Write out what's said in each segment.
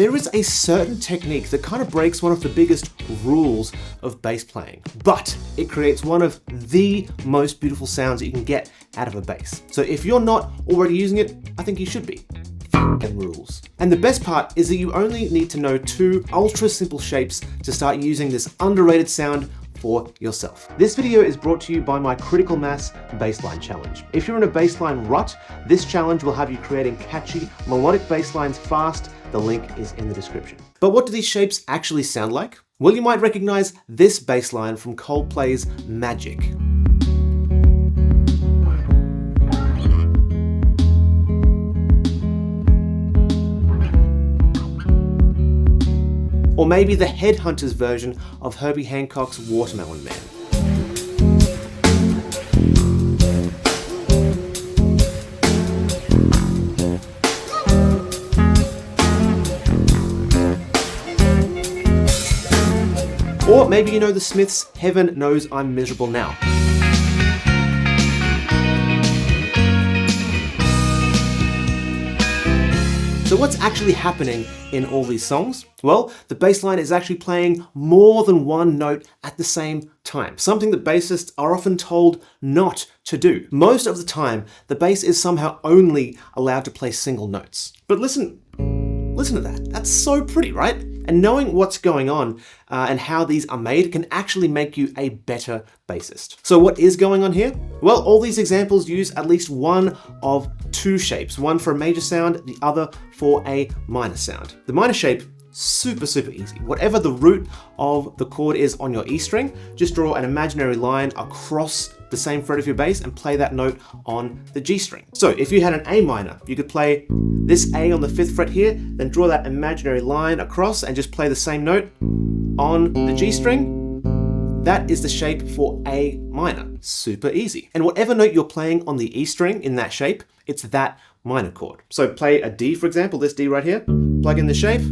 There is a certain technique that kind of breaks one of the biggest rules of bass playing, but it creates one of the most beautiful sounds that you can get out of a bass. So if you're not already using it, I think you should be. And rules. And the best part is that you only need to know 2 ultra simple shapes to start using this underrated sound for yourself. This video is brought to you by my Critical Mass Bassline Challenge. If you're in a bassline rut, this challenge will have you creating catchy, melodic basslines fast. The link is in the description. But what do these shapes actually sound like? Well, you might recognize this bassline from Coldplay's Magic. Or maybe the Headhunters version of Herbie Hancock's Watermelon Man. Or maybe you know the Smiths' Heaven Knows I'm Miserable Now. So what's actually happening in all these songs? Well, the bass line is actually playing more than one note at the same time, something that bassists are often told not to do. Most of the time, the bass is somehow only allowed to play single notes. But listen to that. That's so pretty, right? And knowing what's going on and how these are made can actually make you a better bassist. So what is going on here? Well, all these examples use at least one of 2 shapes, one for a major sound, the other for a minor sound. The minor shape, super easy. Whatever the root of the chord is on your E string, just draw an imaginary line across the same fret of your bass and play that note on the G string. So if you had an A minor, you could play this A on the 5th fret here, then draw that imaginary line across and just play the same note on the G string. That is the shape for A minor. Super easy. And whatever note you're playing on the E string in that shape, it's that minor chord. So play a D, for example, this D right here, plug in the shape,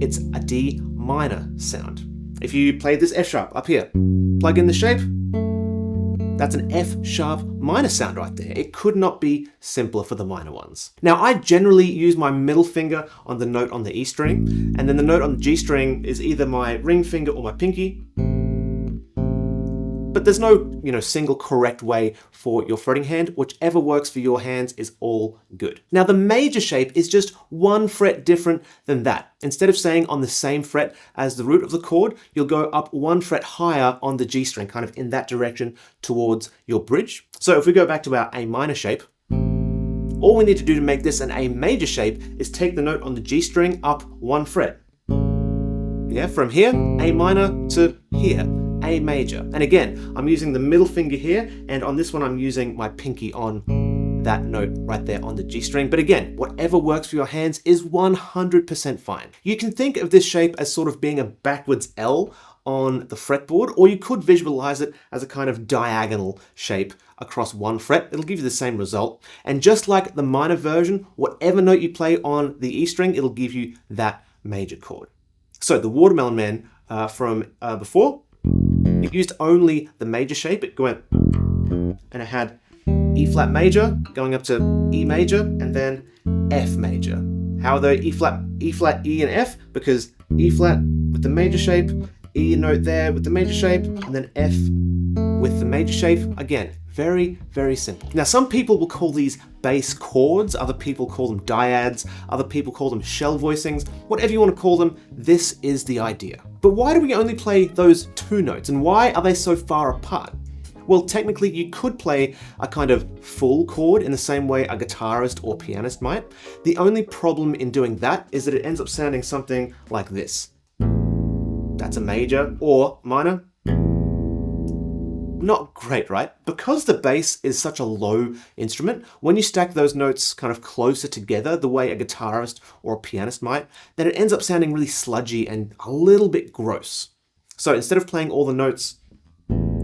it's a D minor sound. If you played this F sharp up here, plug in the shape, that's an F sharp minor sound right there. It could not be simpler for the minor ones. Now, I generally use my middle finger on the note on the E string, and then the note on the G string is either my ring finger or my pinky. But there's no, single correct way for your fretting hand. Whichever works for your hands is all good. Now, the major shape is just 1 fret different than that. Instead of staying on the same fret as the root of the chord, you'll go up 1 fret higher on the G string, kind of in that direction towards your bridge. So if we go back to our A minor shape, all we need to do to make this an A major shape is take the note on the G string up 1 fret. Yeah, from here, A minor to here, A major. And again, I'm using the middle finger here, and on this one I'm using my pinky on that note right there on the G string. But again, whatever works for your hands is 100% fine. You can think of this shape as sort of being a backwards L on the fretboard, or you could visualize it as a kind of diagonal shape across 1 fret. It'll give you the same result. And just like the minor version, whatever note you play on the E string, it'll give you that major chord. So the Watermelon Man from before, it used only the major shape. It went, and it had E flat major going up to E major and then F major. How are they E flat, E and F? Because E flat with the major shape, E note there with the major shape, and then F with the major shape. Again, very simple. Now, some people will call these bass chords, other people call them diads, other people call them shell voicings, whatever you want to call them, this is the idea. But why do we only play those 2 notes, and why are they so far apart? Well, technically, you could play a kind of full chord in the same way a guitarist or pianist might. The only problem in doing that is that it ends up sounding something like this. That's a major or minor. Not great, right? Because the bass is such a low instrument, when you stack those notes kind of closer together, the way a guitarist or a pianist might, then it ends up sounding really sludgy and a little bit gross. So instead of playing all the notes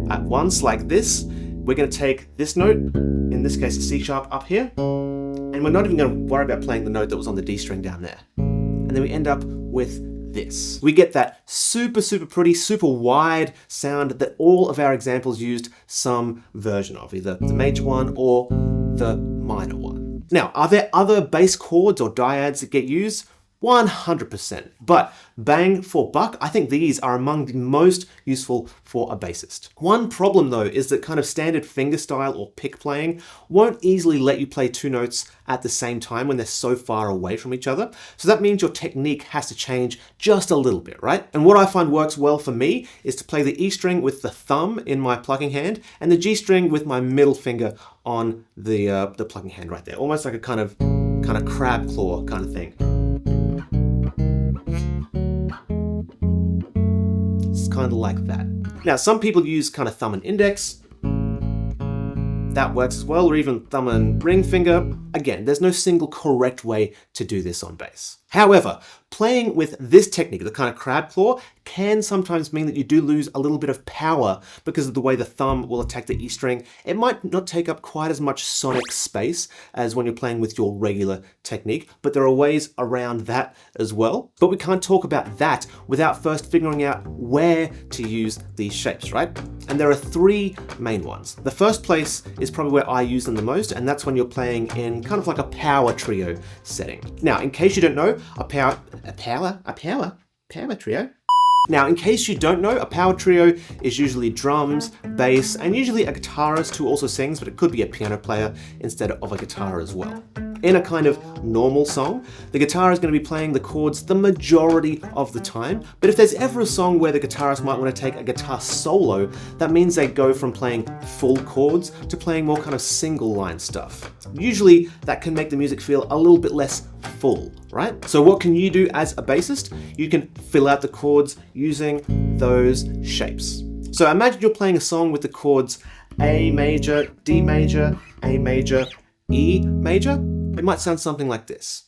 at once like this, we're going to take this note, in this case a C sharp up here, and we're not even going to worry about playing the note that was on the D string down there. And then we end up with this. We get that super pretty, super wide sound that all of our examples used some version of, either the major one or the minor one. Now, are there other bass chords or diads that get used? 100%. But bang for buck, I think these are among the most useful for a bassist. One problem though is that kind of standard fingerstyle or pick playing won't easily let you play two notes at the same time when they're so far away from each other. So that means your technique has to change just a little bit, right? And what I find works well for me is to play the E string with the thumb in my plucking hand and the G string with my middle finger on the plucking hand right there. Almost like a kind of crab claw kind of thing. It's kind of like that. Now, some people use kind of thumb and index. That works as well, or even thumb and ring finger. Again, there's no single correct way to do this on bass. However, playing with this technique, the kind of crab claw, can sometimes mean that you do lose a little bit of power because of the way the thumb will attack the E string. It might not take up quite as much sonic space as when you're playing with your regular technique, but there are ways around that as well. But we can't talk about that without first figuring out where to use these shapes, right? And there are three main ones. The first place is probably where I use them the most, and that's when you're playing in kind of like a power trio setting. Now, in case you don't know, a power trio. Now, in case you don't know, a power trio is usually drums, bass, and usually a guitarist who also sings, but it could be a piano player instead of a guitar as well. In a kind of normal song, the guitar is going to be playing the chords the majority of the time, but if there's ever a song where the guitarist might want to take a guitar solo, that means they go from playing full chords to playing more kind of single line stuff. Usually, that can make the music feel a little bit less full, right? So what can you do as a bassist? You can fill out the chords using those shapes. So imagine you're playing a song with the chords A major, D major, A major, E major. It might sound something like this.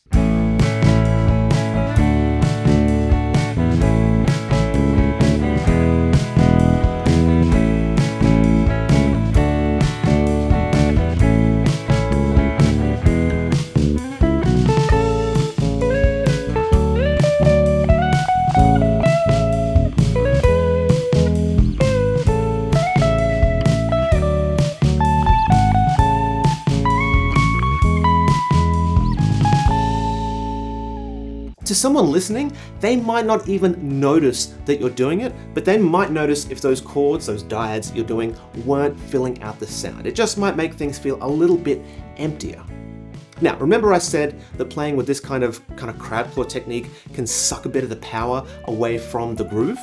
To someone listening, they might not even notice that you're doing it, but they might notice if those chords, those diads you're doing, weren't filling out the sound. It just might make things feel a little bit emptier. Now, remember I said that playing with this kind of crab claw technique can suck a bit of the power away from the groove?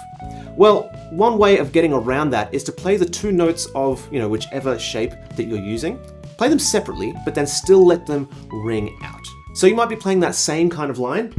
Well, one way of getting around that is to play the two notes of, whichever shape that you're using. Play them separately, but then still let them ring out. So you might be playing that same kind of line.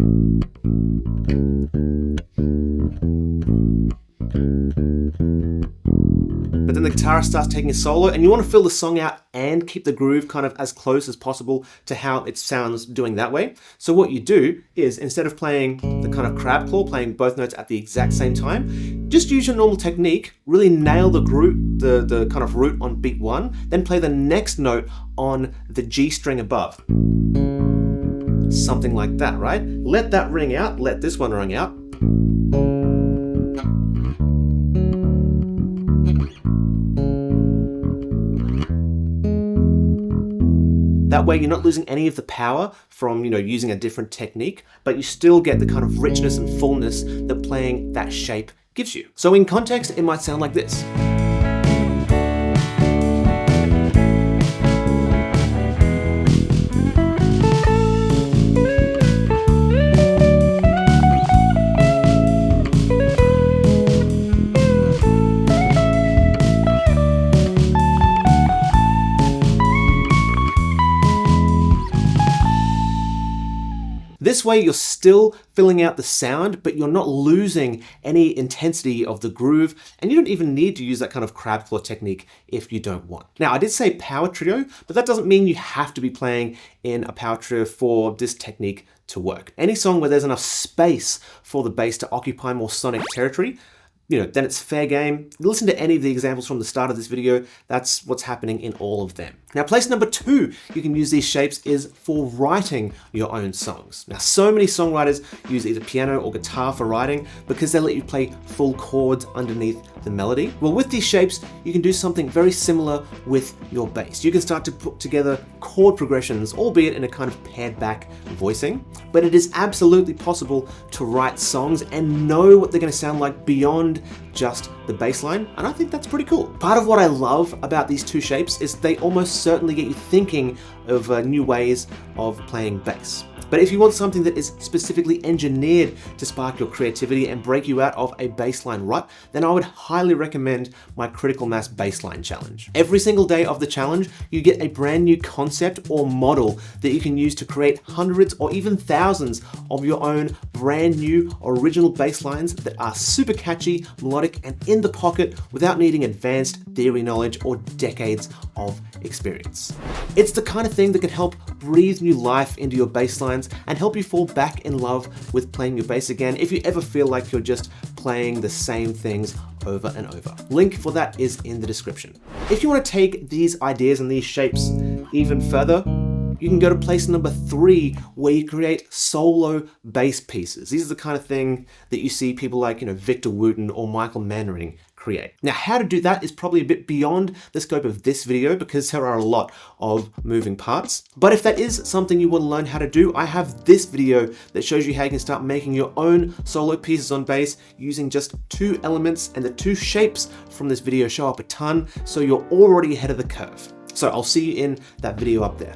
But then the guitarist starts taking a solo and you want to fill the song out and keep the groove kind of as close as possible to how it sounds doing that way. So what you do is, instead of playing the kind of crab claw, playing both notes at the exact same time, just use your normal technique, really nail the groove, the kind of root on beat one, then play the next note on the G string above. Something like that, right? Let that ring out, let this one ring out. That way you're not losing any of the power from, using a different technique, but you still get the kind of richness and fullness that playing that shape gives you. So in context, it might sound like this. This way you're still filling out the sound, but you're not losing any intensity of the groove, and you don't even need to use that kind of crab claw technique if you don't want. Now, I did say power trio, but that doesn't mean you have to be playing in a power trio for this technique to work. Any song where there's enough space for the bass to occupy more sonic territory, then it's fair game. Listen to any of the examples from the start of this video. That's what's happening in all of them. Now, place number 2 you can use these shapes is for writing your own songs. Now, so many songwriters use either piano or guitar for writing because they let you play full chords underneath the melody. Well, with these shapes, you can do something very similar with your bass. You can start to put together chord progressions, albeit in a kind of pared back voicing, but it is absolutely possible to write songs and know what they're going to sound like beyond just the bass line, and I think that's pretty cool. Part of what I love about these 2 shapes is they almost certainly get you thinking of new ways of playing bass. But if you want something that is specifically engineered to spark your creativity and break you out of a bassline rut, then I would highly recommend my Critical Mass Bassline Challenge. Every single day of the challenge, you get a brand new concept or model that you can use to create hundreds or even thousands of your own brand new original basslines that are super catchy, melodic, and in the pocket without needing advanced theory knowledge or decades of experience. It's the kind of thing that can help breathe new life into your basslines and help you fall back in love with playing your bass again if you ever feel like you're just playing the same things over and over. Link for that is in the description. If you want to take these ideas and these shapes even further, you can go to place number 3 where you create solo bass pieces. These are the kind of thing that you see people like, Victor Wooten or Michael Mannering create. Now, how to do that is probably a bit beyond the scope of this video because there are a lot of moving parts. But if that is something you want to learn how to do, I have this video that shows you how you can start making your own solo pieces on bass using just 2 elements, and the 2 shapes from this video show up a ton, so you're already ahead of the curve. So I'll see you in that video up there.